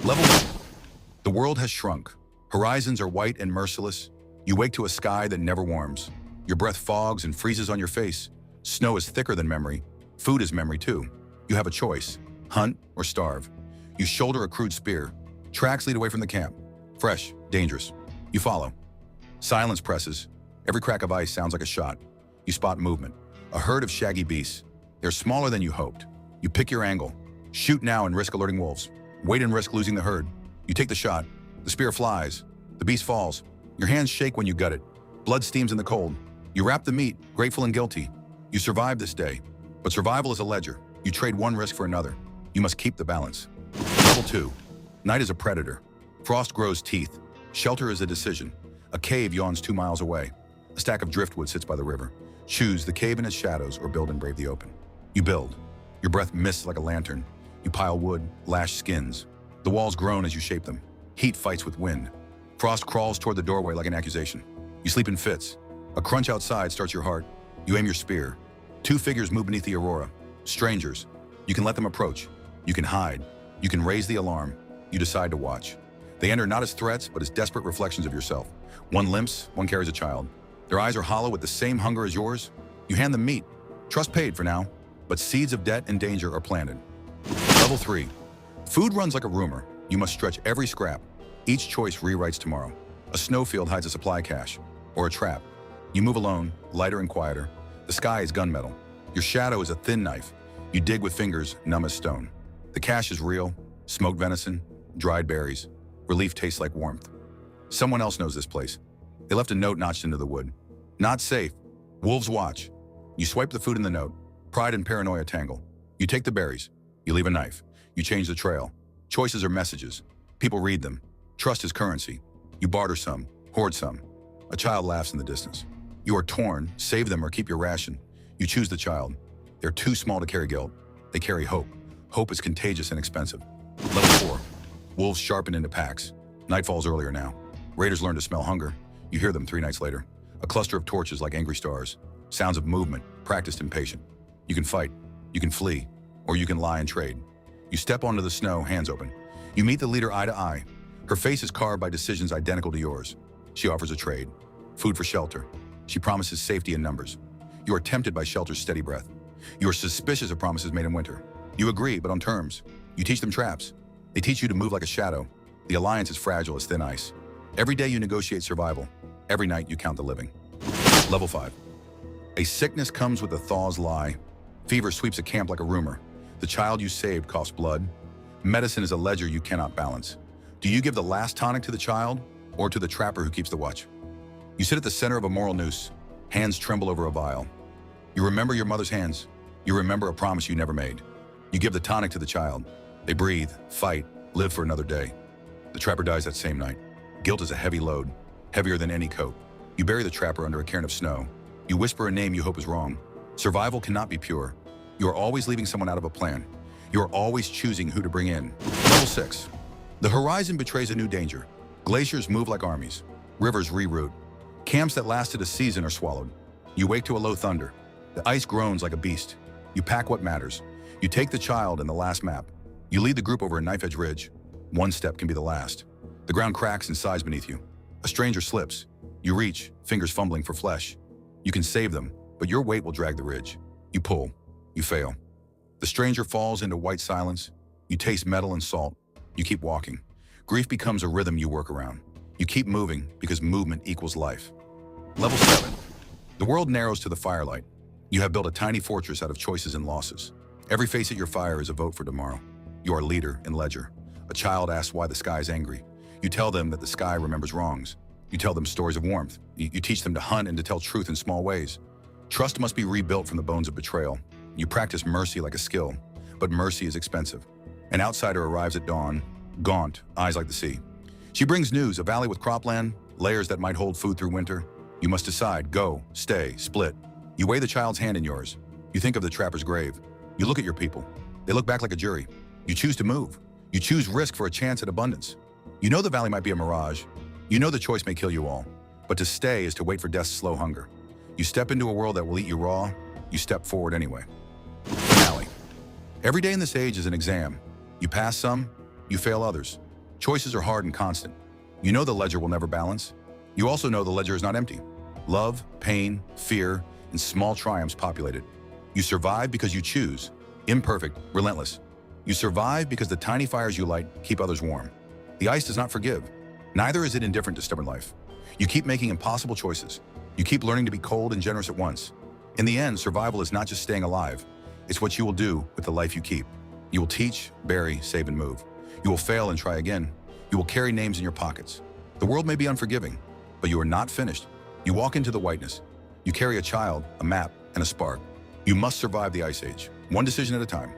Level 1. The world has shrunk. Horizons are white and merciless. You wake to a sky that never warms. Your breath fogs and freezes on your face. Snow is thicker than memory. Food is memory too. You have a choice: hunt or starve. You shoulder a crude spear. Tracks lead away from the camp. Fresh, dangerous. You follow. Silence presses. Every crack of ice sounds like a shot. You spot movement. A herd of shaggy beasts. They're smaller than you hoped. You pick your angle. Shoot now and risk alerting wolves. Wait and risk losing the herd. You take the shot. The spear flies. The beast falls. Your hands shake when you gut it. Blood steams in the cold. You wrap the meat, grateful and guilty. You survive this day. But survival is a ledger. You trade one risk for another. You must keep the balance. Level 2. Night is a predator. Frost grows teeth. Shelter is a decision. A cave yawns 2 miles away. A stack of driftwood sits by the river. Choose the cave and its shadows or build and brave the open. You build. Your breath mists like a lantern. You pile wood, lash skins. The walls groan as you shape them. Heat fights with wind. Frost crawls toward the doorway like an accusation. You sleep in fits. A crunch outside starts your heart. You aim your spear. 2 figures move beneath the aurora. Strangers. You can let them approach. You can hide. You can raise the alarm. You decide to watch. They enter not as threats, but as desperate reflections of yourself. One limps, one carries a child. Their eyes are hollow with the same hunger as yours. You hand them meat. Trust paid for now, but seeds of debt and danger are planted. Level 3. Food runs like a rumor. You must stretch every scrap. Each choice rewrites tomorrow. A snowfield hides a supply cache, or a trap. You move alone, lighter and quieter. The sky is gunmetal. Your shadow is a thin knife. You dig with fingers numb as stone. The cache is real: smoked venison, dried berries. Relief tastes like warmth. Someone else knows this place. They left a note notched into the wood. Not safe. Wolves watch. You swipe the food in the note. Pride and paranoia tangle. You take the berries. You leave a knife. You change the trail. Choices are messages. People read them. Trust is currency. You barter some, hoard some. A child laughs in the distance. You are torn: save them or keep your ration. You choose the child. They're too small to carry guilt. They carry hope. Hope is contagious and expensive. Level 4. Wolves sharpen into packs. Night falls earlier now. Raiders learn to smell hunger. You hear them 3 nights later. A cluster of torches like angry stars. Sounds of movement, practiced and patient. You can fight. You can flee. Or you can lie and trade. You step onto the snow, hands open. You meet the leader eye to eye. Her face is carved by decisions identical to yours. She offers a trade. Food for shelter. She promises safety in numbers. You are tempted by shelter's steady breath. You are suspicious of promises made in winter. You agree, but on terms. You teach them traps. They teach you to move like a shadow. The alliance is fragile as thin ice. Every day you negotiate survival. Every night you count the living. Level 5. A sickness comes with the thaw's lie. Fever sweeps a camp like a rumor. The child you saved coughs blood. Medicine is a ledger you cannot balance. Do you give the last tonic to the child, or to the trapper who keeps the watch? You sit at the center of a moral noose. Hands tremble over a vial. You remember your mother's hands. You remember a promise you never made. You give the tonic to the child. They breathe, fight, live for another day. The trapper dies that same night. Guilt is a heavy load, heavier than any coat. You bury the trapper under a cairn of snow. You whisper a name you hope is wrong. Survival cannot be pure. You are always leaving someone out of a plan. You are always choosing who to bring in. Level 6. The horizon betrays a new danger. Glaciers move like armies. Rivers reroute. Camps that lasted a season are swallowed. You wake to a low thunder. The ice groans like a beast. You pack what matters. You take the child and the last map. You lead the group over a knife-edge ridge. One step can be the last. The ground cracks and sighs beneath you. A stranger slips. You reach, fingers fumbling for flesh. You can save them, but your weight will drag the ridge. You pull. You fail. The stranger falls into white silence. You taste metal and salt. You keep walking. Grief becomes a rhythm you work around. You keep moving because movement equals life. Level 7. The world narrows to the firelight. You have built a tiny fortress out of choices and losses. Every face at your fire is a vote for tomorrow. You are leader and ledger. A child asks why the sky is angry. You tell them that the sky remembers wrongs. You tell them stories of warmth. You teach them to hunt and to tell truth in small ways. Trust must be rebuilt from the bones of betrayal. You practice mercy like a skill, but mercy is expensive. An outsider arrives at dawn, gaunt, eyes like the sea. She brings news: a valley with cropland, layers that might hold food through winter. You must decide: go, stay, split. You weigh the child's hand in yours. You think of the trapper's grave. You look at your people. They look back like a jury. You choose to move. You choose risk for a chance at abundance. You know the valley might be a mirage. You know the choice may kill you all. But to stay is to wait for death's slow hunger. You step into a world that will eat you raw. You step forward anyway. Finale. Every day in this age is an exam. You pass some, you fail others. Choices are hard and constant. You know the ledger will never balance. You also know the ledger is not empty. Love, pain, fear, and small triumphs populate it. You survive because you choose. Imperfect, relentless. You survive because the tiny fires you light keep others warm. The ice does not forgive. Neither is it indifferent to stubborn life. You keep making impossible choices. You keep learning to be cold and generous at once. In the end, survival is not just staying alive. It's what you will do with the life you keep. You will teach, bury, save, and move. You will fail and try again. You will carry names in your pockets. The world may be unforgiving, but you are not finished. You walk into the whiteness. You carry a child, a map, and a spark. You must survive the ice age, one decision at a time.